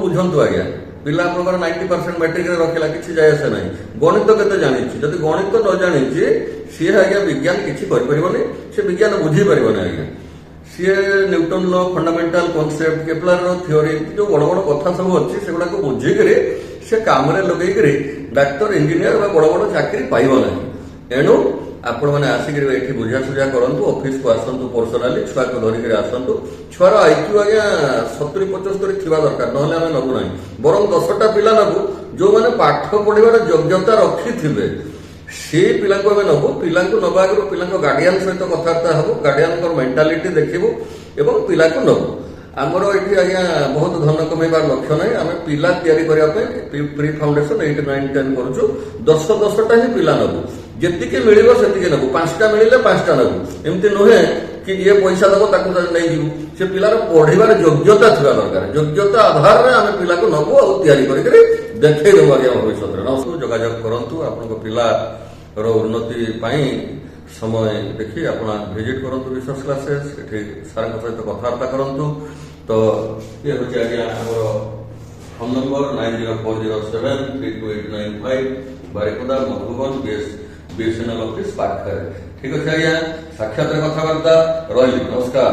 बुझंतु आज्ञा पिला आपनकर 90% मैट्रिक रे रखिला किछि जाय आसे नाही गणित केते जानिछि जदि गणित न जानिछि सी आज्ञा विज्ञान किछि करि परिबोनी से विज्ञान बुझी परिबोनी आज्ञा सी न्यूटन लो फंडामेंटल कांसेप्ट केप्लर रो थ्योरी जो बड़ बड़ कथा सब अछि सेगुडा को बुझी करे से काम रे लगेई करे डाक्टर इंजीनियर बा बड़ बड़ चाकरी पाइबो नाही एणु आपण मैंने आसिक ये बुझा सुझा करूँ ऑफिस को आसतु पर्सनाली छुआ को धरिक आसतु छुआर आईक्यू आज्ञा 70-75 थी दरकार ना आम नबू ना बर 10टा पिला नबू जो मैंने पाठ पढ़ार योग्यता रखी थे से पिला नबू पिला नवा आगे पिला गार्डियन सहित कथबार्ता हबू गार्डियन मेंटालिटी देखू एवं पिला नबू आमर ये आज्ञा बहुत धन कमाइबार लक्ष्य ना आम पिला तैयारी प्री फाउंडेशन 8, 9, 10 करूँ 10-10टा ही पिला नबू जेतिके मिलिबो सेतिके नबू 5टा मिलिले 5टा नबू एमती नुहे कि ये पैसा दबो ताकू नहीं जीवु से पिलार पढ़ार योग्यता थिबा दरकार योग्यता आधार रे आमे पिला को नबू आ तैयारी करिके देखै देबो आगे भविष्य रे नसु जोगाजोग करंतु आपनको पिला रो उन्नति पई समय देखि आपन विजिट करंतु रिसर्च क्लासेस एठी सार को सहित कथबार्ता करंतु तो ये होचे आगे हमर phone number 9040732895 Baripada Madhuban BSNL office पाखरे ठीक अच्छे आज्ञा साक्षात कथबार्ता रही नमस्कार।